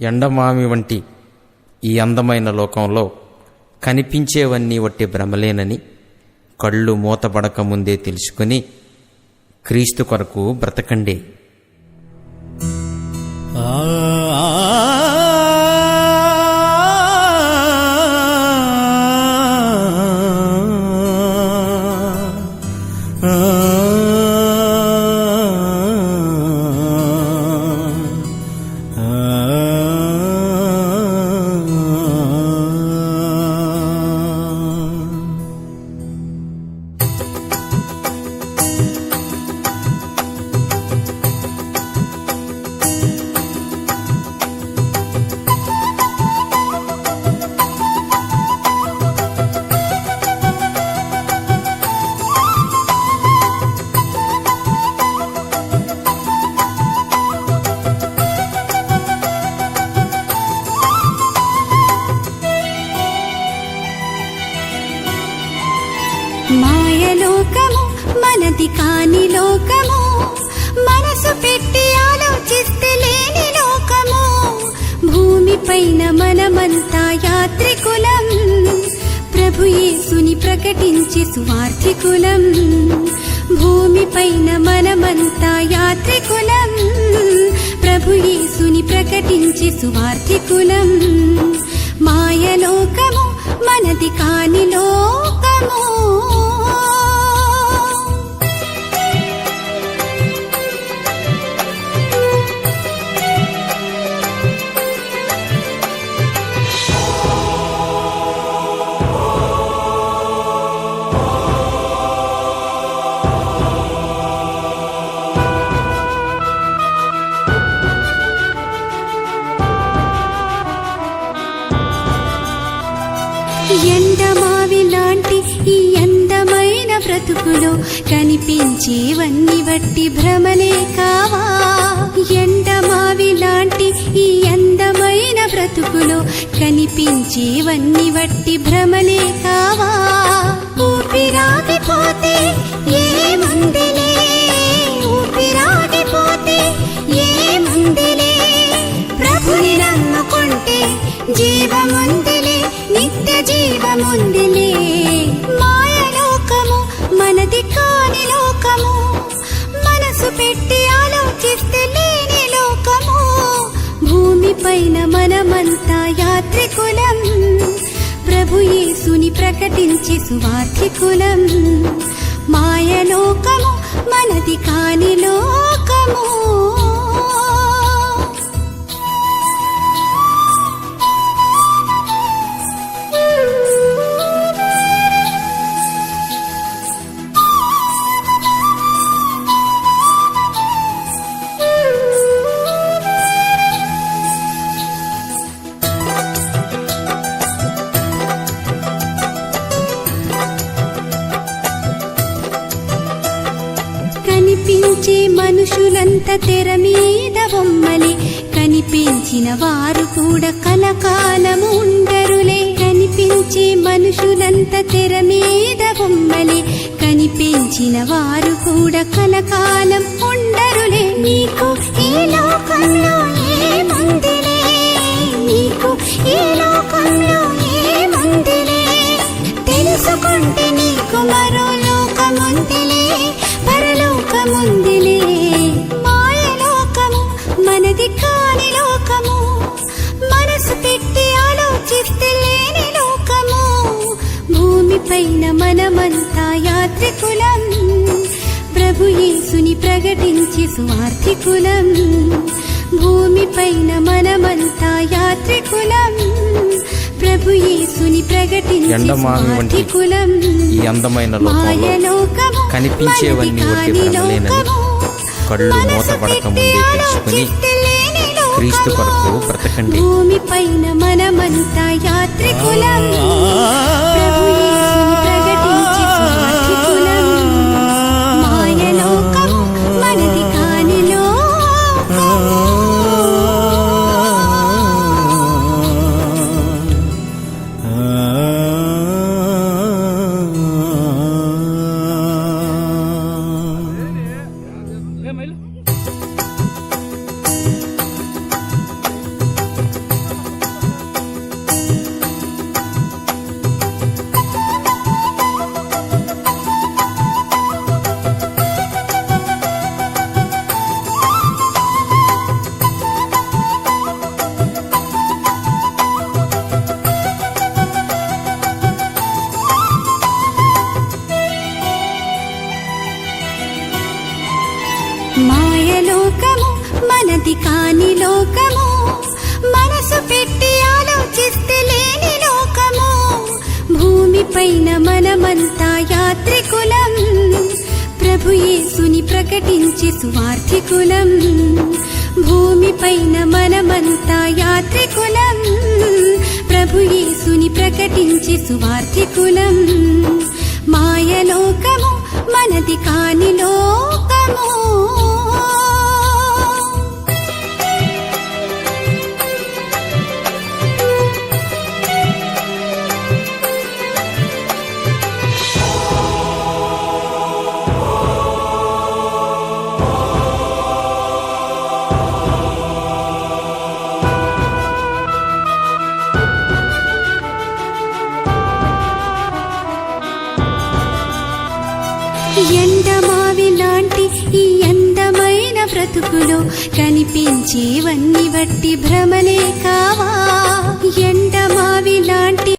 ఎండమామి వంటి ఈ అందమైన లోకంలో కనిపించేవన్నీ వట్టి భ్రమలేనని కళ్ళు మూతపడక ముందే తెలుసుకుని క్రీస్తు కొరకు బ్రతకండి. మాయలోకము మనది కాని లోకము, మనసు పెట్టి ఆలోచిస్తే లేని లోకము. భూమిపైన మనమంతా యాత్రికులం, ప్రభు యేసుని ప్రకటించి సువార్థికులం. భూమిపైన మనమంతా యాత్రికులం, ప్రభు యేసుని ప్రకటించి సువార్థికులం. మాయలోకము మనది కాని లోకము. ఎండమావి లాంటి ఈ అందమైన బ్రతుకులో కనిపించేవన్నీ వట్టి భ్రమలే కావా. ఎండమావి లాంటి ఈ అందమైన బ్రతుకులో కనిపించేవన్నీ వట్టి భ్రమలే కావా. ఊపిరాగిపోతే ఏముందిలే, ఊపిరాగిపోతే ఏముందిలే, ప్రభుని నమ్ముకుంటే జీవముందిలే, నిత్య జీవముందిలే. మాయలోకము మనది కాని లోకము, మనసు పెట్టి ఆలోచిస్తే లేని లోకము. భూమిపైన మనమంతా యాత్రికులం, ప్రభు యేసుని ప్రకటించి సువార్థికులం. మాయలోకము మనది కాని లోకము. కనిపించే మనుషులంతా తెర మీద బొమ్మలే, కనిపించిన వారు కూడా కలకాలము ఉండరులే. కనిపించే మనుషులంతా తెర మీద బొమ్మలే, కనిపించిన వారు కూడా కలకాలం ఉండరులే. నీకు ఈ లోకంలో ఏముందిలే, నీకు ఈ లోకంలో ఏముందిలే, తెలుసుకుంటే నీకు మరో లోకముందిలే, పరలోకముందిలే. మాయలోకము మనది కాని లోకము, మనసు పెట్టి ఆలోచిస్తే లేని లోకము. భూమిపైన మనమంతా యాత్రికులం, ప్రభు యేసుని ప్రకటించి సువార్థికులం. భూమిపైన మనమంతా యాత్రికులం, ప్రభు యేసుని ప్రకటించి సువార్థికులం. ఈ అందమైన లోకంలో కనిపించేవన్నీ వట్టి భ్రమలేనని కళ్ళు మూతపడక ముందే తెలుసుకుని క్రీస్తు కొరకు బ్రతకండి. భూమిపైన మనమంతా యాత్రికులం, ప్రభు యేసుని ప్రకటించి సువార్థికులం. మాయలోకము మనది కాని లోకము. మనది కాని లోకము, మనసు పెట్టి ఆలోచిస్తే లేని లోకము. భూమిపైన మనమంతా యాత్రికులం, ప్రభు యేసుని ప్రకటించే సువార్థికులం. భూమిపైన మనమంతా యాత్రికులం, ప్రభు యేసుని ప్రకటించే సువార్థికులం. మాయలోకము మనది కాని లోకము. ఎండమావి లాంటి ఈ అందమైన బ్రతుకులో కనిపించేవన్నీ వట్టి భ్రమలే కావా. ఎండమావి లాంటి